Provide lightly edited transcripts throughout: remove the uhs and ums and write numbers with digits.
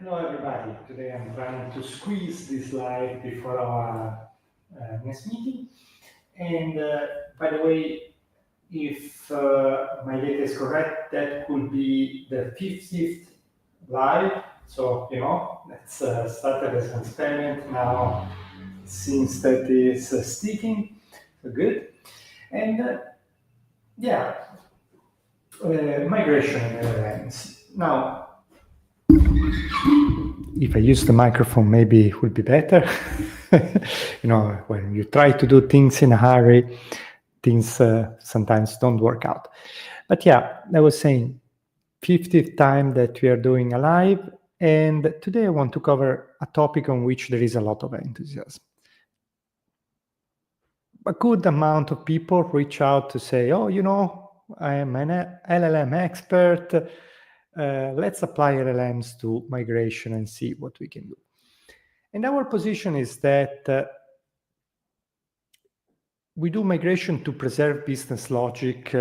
Hello, everybody. Today I'm trying to squeeze this live before our next meeting. And by the way, if my data is correct, that could be the 50th live. So, let's start as an experiment. Now, it seems that it's sticking. So good. And yeah, migration and LLMs. Now, if I use the microphone, maybe it would be better. When you try to do things in a hurry, things sometimes don't work out. But yeah, I was saying 50th time that we are doing a live, and today I want to cover a topic on which there is a lot of enthusiasm. A good amount of people reach out to say, oh, I am an LLM expert. Let's apply LLMs to migration and see what we can do. And our position is that we do migration to preserve business logic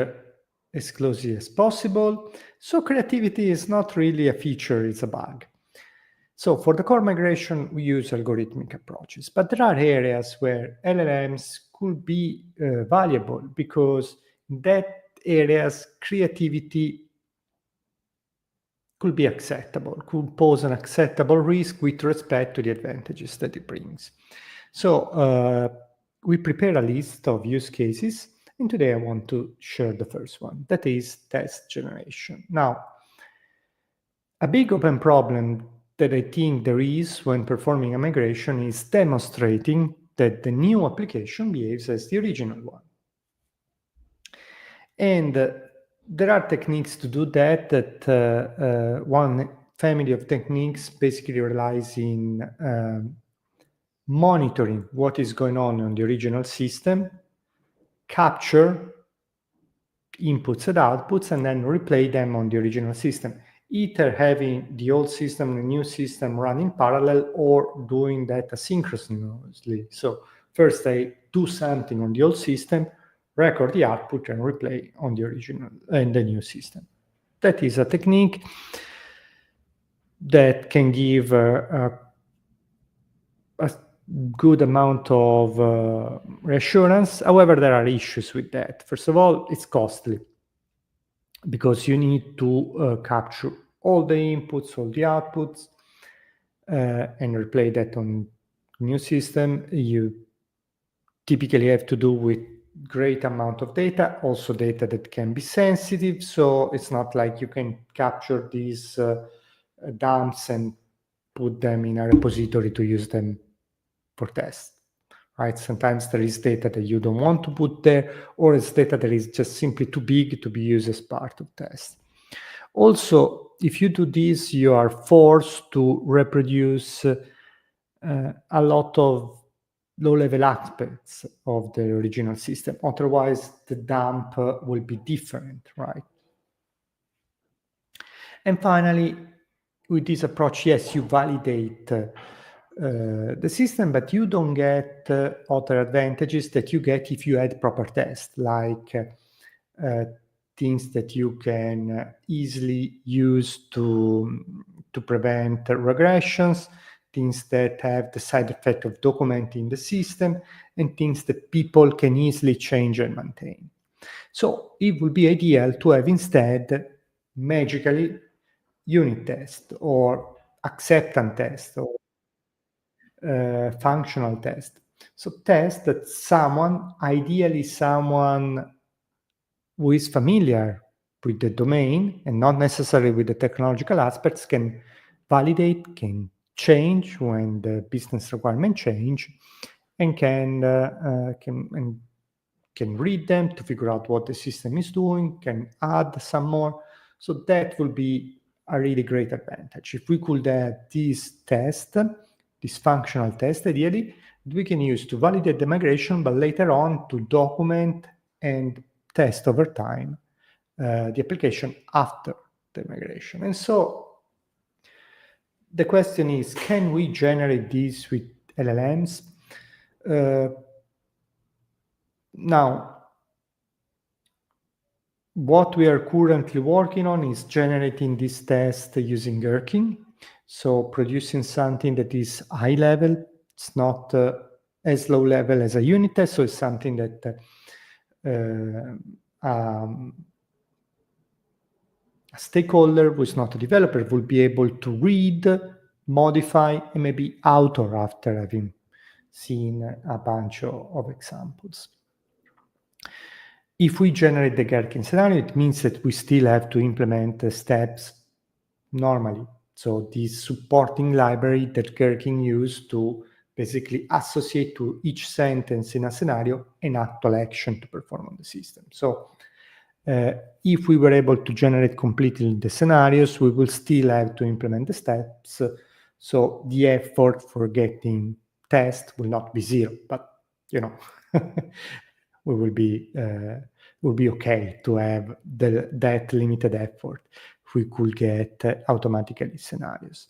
as closely as possible. So creativity is not really a feature, it's a bug. So for the core migration, we use algorithmic approaches. But there are areas where LLMs could be valuable because in that areas, creativity could be acceptable, could pose an acceptable risk with respect to the advantages that it brings. So we prepare a list of use cases, and today I want to share the first one, that is test generation. Now, a big open problem that I think there is when performing a migration is demonstrating that the new application behaves as the original one. And there are techniques to do that, one family of techniques basically relies in monitoring what is going on the original system, capture inputs and outputs, and then replay them on the original system, either having the old system and the new system run in parallel or doing that asynchronously. So first I do something on the old system, record the output, and replay on the original and the new system. That is a technique that can give a good amount of reassurance. However, there are issues with that. First of all, it's costly because you need to capture all the inputs, all the outputs, and replay that on new system. You typically have to do with great amount of data, also data that can be sensitive. So it's not like you can capture these dumps and put them in a repository to use them for tests, right? Sometimes there is data that you don't want to put there, or it's data that is just simply too big to be used as part of tests. Also, if you do this, you are forced to reproduce a lot of low-level aspects of the original system. Otherwise, the dump will be different, right? And finally, with this approach, yes, you validate the system, but you don't get other advantages that you get if you add proper tests, like things that you can easily use to prevent regressions, things that have the side effect of documenting the system, and things that people can easily change and maintain. So it would be ideal to have instead magically unit test or acceptance test or functional test. So test that ideally someone who is familiar with the domain and not necessarily with the technological aspects can validate, can change when the business requirement change, and can read them to figure out what the system is doing, can add some more. So that will be a really great advantage. If we could add this test, this functional test, ideally, we can use to validate the migration, but later on to document and test over time the application after the migration. And so the question is, can we generate this with LLMs? Now, what we are currently working on is generating this test using Gherkin. So producing something that is high level, it's not as low level as a unit test, so it's something that a stakeholder who is not a developer will be able to read, modify, and maybe author after having seen a bunch of examples. If we generate the Gherkin scenario, it means that we still have to implement the steps normally. So this supporting library that Gherkin used to basically associate to each sentence in a scenario an actual action to perform on the system. So if we were able to generate completely the scenarios, we will still have to implement the steps. So the effort for getting test will not be zero, but we will be okay to have that limited effort if we could get automatically scenarios.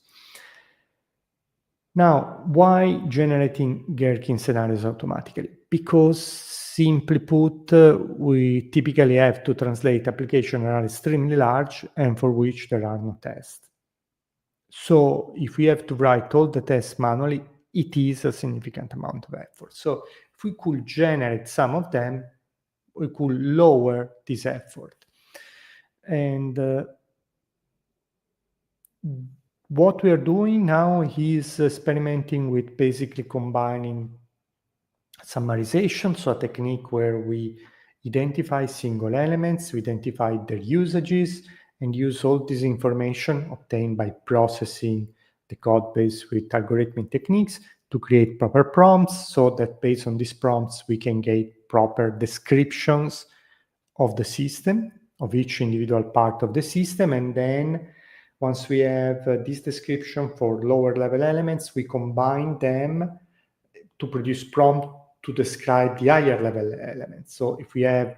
Now, why generating Gherkin scenarios automatically? Because simply put, we typically have to translate applications that are extremely large and for which there are no tests. So if we have to write all the tests manually, it is a significant amount of effort. So if we could generate some of them, we could lower this effort. And what we are doing now is experimenting with basically combining summarization, so a technique where we identify single elements, we identify their usages, and use all this information obtained by processing the code base with algorithmic techniques to create proper prompts, so that based on these prompts, we can get proper descriptions of the system, of each individual part of the system, and then once we have this description for lower level elements, we combine them to produce prompt to describe the higher level elements. So if we have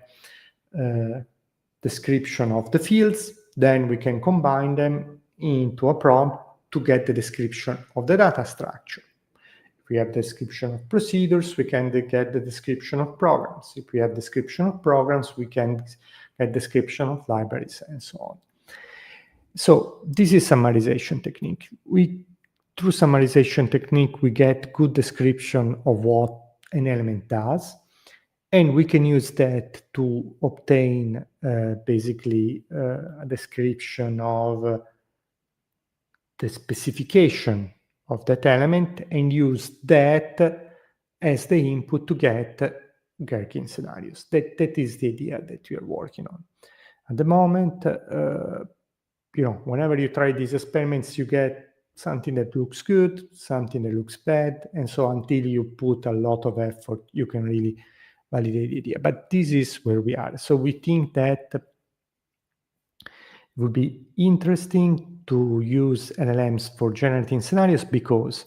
description of the fields, then we can combine them into a prompt to get the description of the data structure. If we have description of procedures, we can get the description of programs. If we have description of programs, we can get description of libraries and so on. So this is summarization technique. Through summarization technique, we get good description of what an element does, and we can use that to obtain basically a description of the specification of that element and use that as the input to get Gherkin scenarios. That is the idea that we are working on. At the moment, whenever you try these experiments, you get something that looks good, something that looks bad, and so until you put a lot of effort, you can really validate the idea. But this is where we are. So we think that it would be interesting to use LLMs for generating scenarios because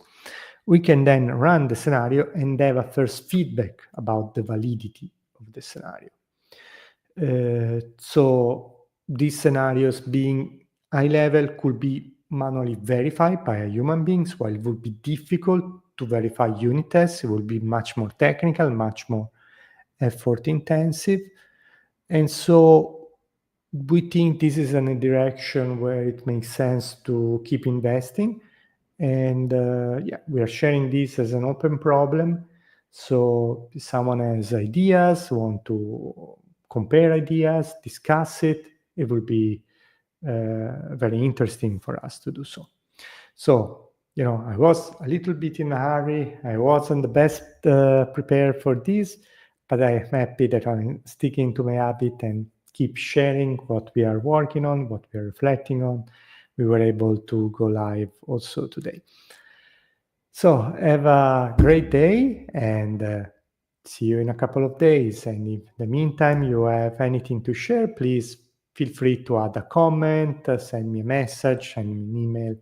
we can then run the scenario and have a first feedback about the validity of the scenario. So these scenarios being high level could be manually verified by human beings, while it would be difficult to verify unit tests. It will be much more technical, much more effort intensive. And so we think this is in a direction where it makes sense to keep investing. And we are sharing this as an open problem. So if someone has ideas, want to compare ideas, discuss it, it will be very interesting for us to do so. So, I was a little bit in a hurry. I wasn't the best prepared for this, but I'm happy that I'm sticking to my habit and keep sharing what we are working on, what we are reflecting on. We were able to go live also today. So have a great day and see you in a couple of days. And if in the meantime you have anything to share, please feel free to add a comment, send me a message, send me an email.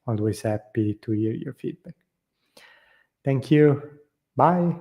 Always happy to hear your feedback. Thank you. Bye.